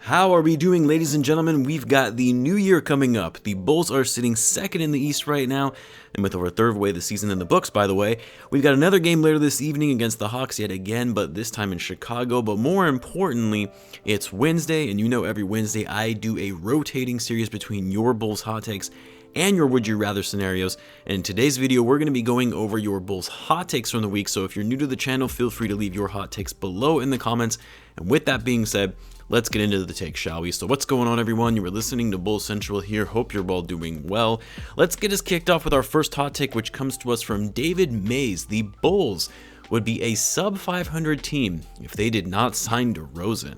How are we doing, ladies and gentlemen? We've got the new year coming up. The Bulls are sitting second in the East right now, and with over a third of the way the season in the books, by the way. We've got another game later this evening against the Hawks yet again, but this time in Chicago. But more importantly, it's Wednesday, and you know every Wednesday I do a rotating series between your Bulls hot takes and your would you rather scenarios. And in today's video, we're going to be going over your Bulls hot takes from the week. So if you're new to the channel, feel free to leave your hot takes below in the comments. And with that being said, let's get into the take, shall we? So what's going on, everyone? You were listening to Bulls Central here. Hope you're all doing well. Let's get us kicked off with our first hot take, which comes to us from David Mays. The Bulls would be a sub 500 team if they did not sign DeRozan.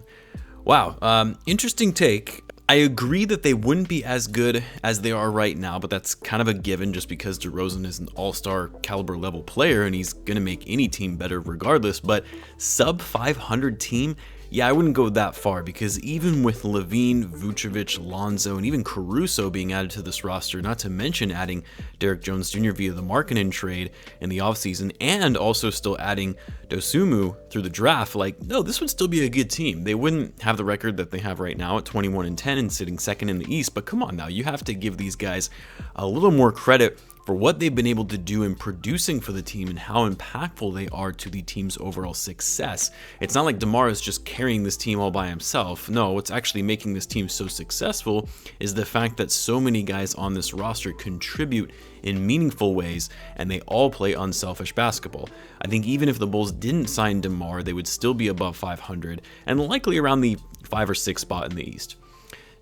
Wow, interesting take. I agree that they wouldn't be as good as they are right now, but that's kind of a given just because DeRozan is an all-star caliber level player and he's going to make any team better regardless. But sub 500 team? Yeah, I wouldn't go that far because even with Lavine, Vucevic, Lonzo, and even Caruso being added to this roster, not to mention adding Derrick Jones Jr. via the Markkanen trade in the offseason, and also still adding Dosunmu through the draft, no, this would still be a good team. They wouldn't have the record that they have right now at 21-10 and sitting second in the East, but come on now, you have to give these guys a little more credit for what they've been able to do in producing for the team and how impactful they are to the team's overall success. It's not like DeMar is just carrying this team all by himself. No, what's actually making this team so successful is the fact that so many guys on this roster contribute in meaningful ways and they all play unselfish basketball. I think even if the Bulls didn't sign DeMar, they would still be above 500 and likely around the 5 or 6 spot in the East.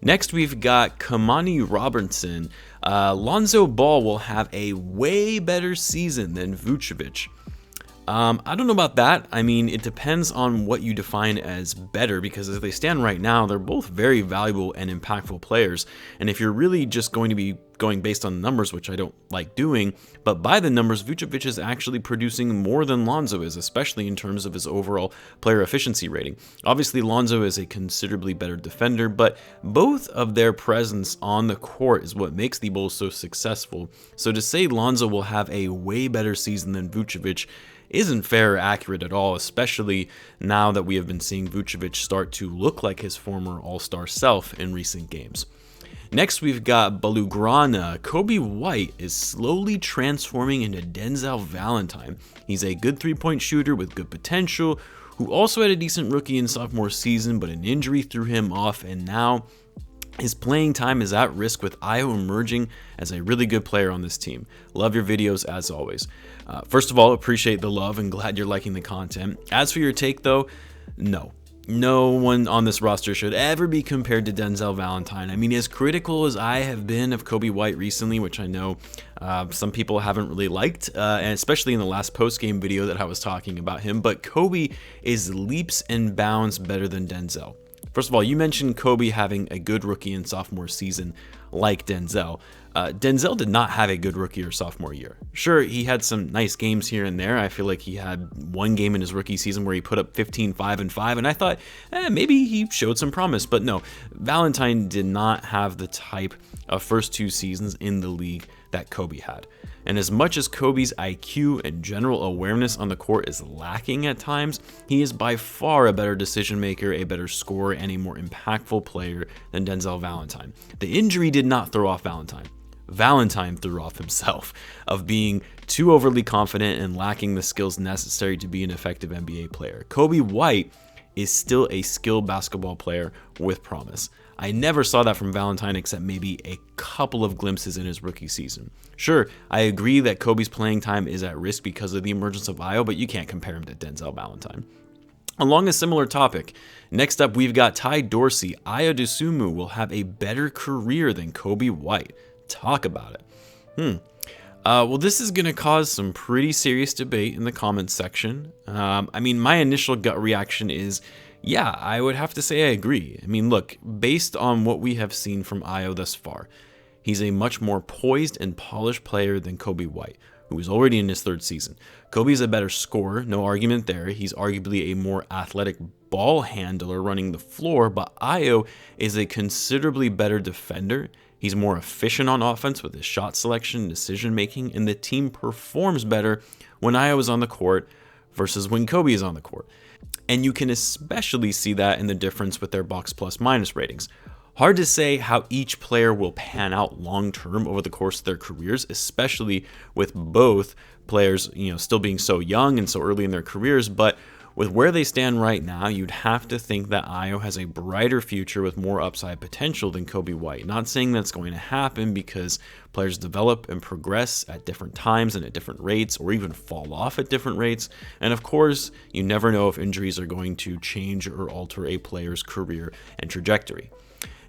Next, we've got Kamani Robertson. Lonzo Ball will have a way better season than Vucevic. I don't know about that. I mean, it depends on what you define as better, because as they stand right now, they're both very valuable and impactful players. And if you're really just going to be going based on numbers, which I don't like doing, but by the numbers, Vucevic is actually producing more than Lonzo is, especially in terms of his overall player efficiency rating. Obviously, Lonzo is a considerably better defender, but both of their presence on the court is what makes the Bulls so successful. So to say Lonzo will have a way better season than Vucevic isn't fair or accurate at all, especially now that we have been seeing Vucevic start to look like his former all-star self in recent games. Next, we've got Balugrana. Coby White is slowly transforming into Denzel Valentine. He's a good three-point shooter with good potential, who also had a decent rookie and sophomore season, but an injury threw him off, and now his playing time is at risk with Ayo emerging as a really good player on this team. Love your videos as always. First of all, appreciate the love and glad you're liking the content. As for your take though, no one on this roster should ever be compared to Denzel Valentine. I mean, as critical as I have been of Coby White recently, which I know some people haven't really liked, and especially in the last post-game video that I was talking about him, but Coby is leaps and bounds better than Denzel. First of all, you mentioned Coby having a good rookie and sophomore season like Denzel. Denzel did not have a good rookie or sophomore year. Sure, he had some nice games here and there. I feel like he had one game in his rookie season where he put up 15, 5, and 5, and I thought, maybe he showed some promise. But no, Valentine did not have the type of first 2 seasons in the league that Coby had. And as much as Coby's IQ and general awareness on the court is lacking at times, he is by far a better decision maker, a better scorer, and a more impactful player than Denzel Valentine. The injury did not throw off Valentine. Valentine threw off himself of being too overly confident and lacking the skills necessary to be an effective NBA player. Coby White is still a skilled basketball player with promise. I never saw that from Valentine except maybe a couple of glimpses in his rookie season. Sure, I agree that Coby's playing time is at risk because of the emergence of Ayo, but you can't compare him to Denzel Valentine. Along a similar topic, next up we've got Ty Dorsey. Ayo Dosunmu will have a better career than Coby White. Talk about it. Well, this is going to cause some pretty serious debate in the comments section. I mean, my initial gut reaction is, yeah, I would have to say I agree. I mean, look, based on what we have seen from Ayo thus far, he's a much more poised and polished player than Coby White, who is already in his 3rd season. Coby's a better scorer, no argument there. He's arguably a more athletic ball handler running the floor, but Ayo is a considerably better defender. He's more efficient on offense with his shot selection and decision making, and the team performs better when Ayo is on the court versus when Coby is on the court. And you can especially see that in the difference with their box plus minus ratings. Hard to say how each player will pan out long term over the course of their careers, especially with both players, still being so young and so early in their careers, but with where they stand right now, you'd have to think that Ayo has a brighter future with more upside potential than Coby White. Not saying that's going to happen because players develop and progress at different times and at different rates, or even fall off at different rates. And of course, you never know if injuries are going to change or alter a player's career and trajectory.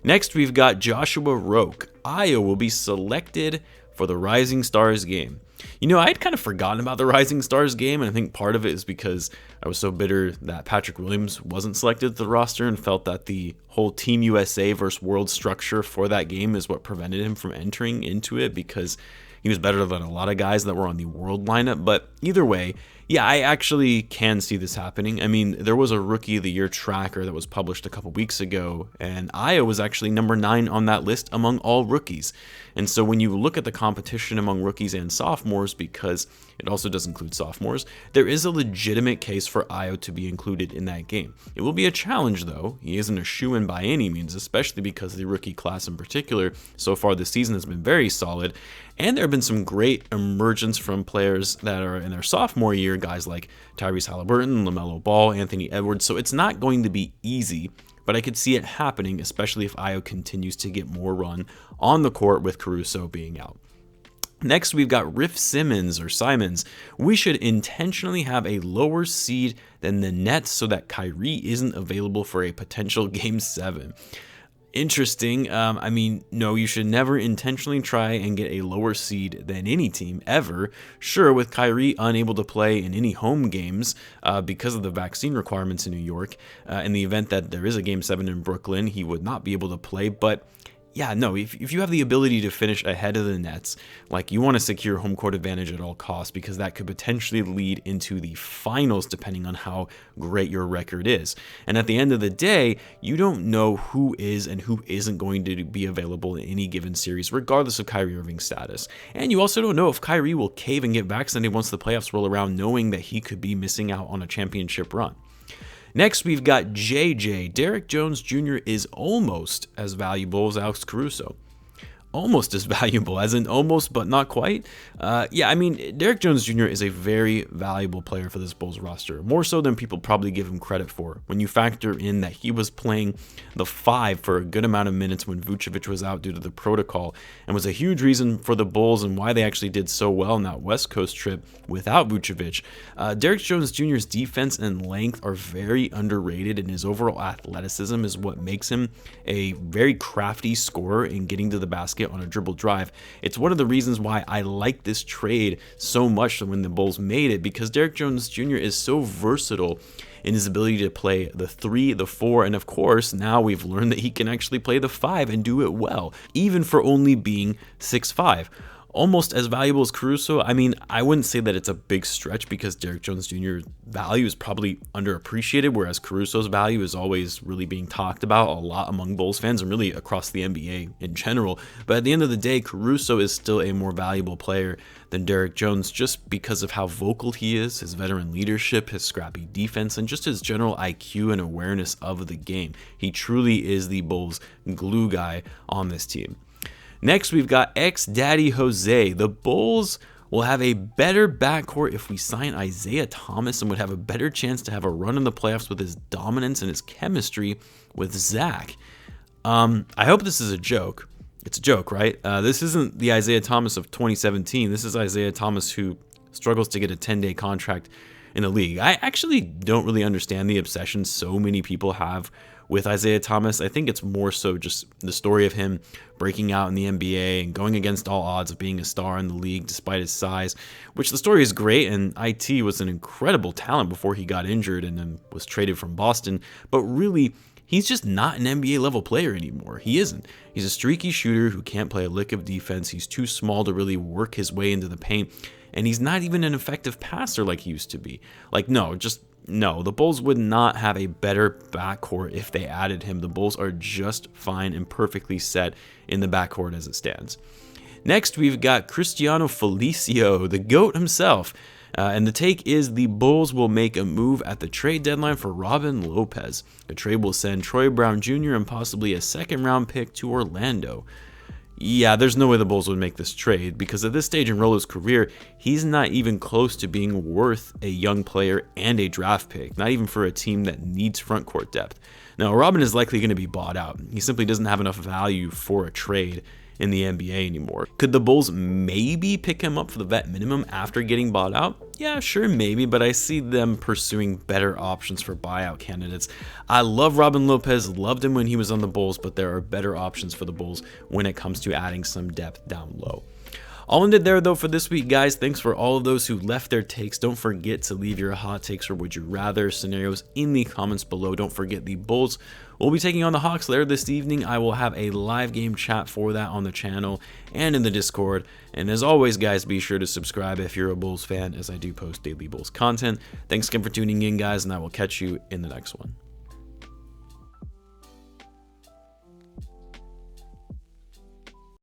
Next, we've got Joshua Roque. Ayo will be selected for the Rising Stars game. I'd kind of forgotten about the Rising Stars game, and I think part of it is because I was so bitter that Patrick Williams wasn't selected to the roster and felt that the whole Team USA versus World structure for that game is what prevented him from entering into it, because he was better than a lot of guys that were on the World lineup. But either way, yeah, I actually can see this happening. I mean, there was a Rookie of the Year tracker that was published a couple weeks ago, and Ayo was actually number 9 on that list among all rookies. And so when you look at the competition among rookies and sophomores, because it also does include sophomores, there is a legitimate case for Ayo to be included in that game. It will be a challenge, though. He isn't a shoo-in by any means, especially because the rookie class in particular so far this season has been very solid. And there have been some great emergence from players that are in their sophomore year, guys like Tyrese Halliburton, LaMelo Ball, Anthony Edwards. So it's not going to be easy, but I could see it happening, especially if Ayo continues to get more run on the court with Caruso being out. Next, we've got Riff Simons. We should intentionally have a lower seed than the Nets so that Kyrie isn't available for a potential Game 7. Interesting. No, you should never intentionally try and get a lower seed than any team ever. Sure, with Kyrie unable to play in any home games because of the vaccine requirements in New York, in the event that there is a Game 7 in Brooklyn, he would not be able to play. But yeah, no, if you have the ability to finish ahead of the Nets, like, you want to secure home court advantage at all costs, because that could potentially lead into the finals depending on how great your record is. And at the end of the day, you don't know who is and who isn't going to be available in any given series, regardless of Kyrie Irving's status. And you also don't know if Kyrie will cave and get vaccinated once the playoffs roll around, knowing that he could be missing out on a championship run. Next, we've got JJ. Derrick Jones Jr. is almost as valuable as Alex Caruso. Almost as valuable, as in almost but not quite. Derrick Jones Jr. is a very valuable player for this Bulls roster, more so than people probably give him credit for, when you factor in that he was playing the 5 for a good amount of minutes when Vucevic was out due to the protocol, and was a huge reason for the Bulls and why they actually did so well in that West Coast trip without Vucevic. Derrick Jones Jr.'s defense and length are very underrated, and his overall athleticism is what makes him a very crafty scorer in getting to the basket on a dribble drive. It's one of the reasons why I like this trade so much when the Bulls made it, because Derrick Jones Jr. is so versatile in his ability to play the 3, the 4, and of course now we've learned that he can actually play the 5 and do it well, even for only being 6'5". Almost as valuable as Caruso. I wouldn't say that it's a big stretch, because Derrick Jones Jr.'s value is probably underappreciated, whereas Caruso's value is always really being talked about a lot among Bulls fans and really across the NBA in general. But at the end of the day, Caruso is still a more valuable player than Derrick Jones, just because of how vocal he is, his veteran leadership, his scrappy defense, and just his general IQ and awareness of the game. He truly is the Bulls' glue guy on this team. Next, we've got ex-Daddy Jose. The Bulls will have a better backcourt if we sign Isaiah Thomas, and would have a better chance to have a run in the playoffs with his dominance and his chemistry with Zach. I hope this is a joke. It's a joke, right? This isn't the Isaiah Thomas of 2017. This is Isaiah Thomas who struggles to get a 10-day contract in the league. I actually don't really understand the obsession so many people have with Isaiah Thomas. I think it's more so just the story of him breaking out in the NBA and going against all odds of being a star in the league despite his size, which the story is great, and IT was an incredible talent before he got injured and then was traded from Boston, but really, he's just not an NBA level player anymore. He isn't. He's a streaky shooter who can't play a lick of defense. He's too small to really work his way into the paint, and he's not even an effective passer like he used to be. No, the Bulls would not have a better backcourt if they added him. The Bulls are just fine and perfectly set in the backcourt as it stands. Next, we've got Cristiano Felicio, the GOAT himself. And the take is the Bulls will make a move at the trade deadline for Robin Lopez. The trade will send Troy Brown Jr. and possibly a second-round pick to Orlando. Yeah, there's no way the Bulls would make this trade because at this stage in Rolo's career, he's not even close to being worth a young player and a draft pick, not even for a team that needs front court depth. Now, Robin is likely going to be bought out. He simply doesn't have enough value for a trade in the NBA anymore. Could the Bulls maybe pick him up for the vet minimum after getting bought out? Yeah, sure, maybe, but I see them pursuing better options for buyout candidates. I love Robin Lopez, loved him when he was on the Bulls, but there are better options for the Bulls when it comes to adding some depth down low. I'll end it there though for this week, guys. Thanks for all of those who left their takes. Don't forget to leave your hot takes or would you rather scenarios in the comments below. Don't forget the Bulls will be taking on the Hawks later this evening. I will have a live game chat for that on the channel and in the Discord. And as always, guys, be sure to subscribe if you're a Bulls fan, as I do post daily Bulls content. Thanks again for tuning in, guys, and I will catch you in the next one.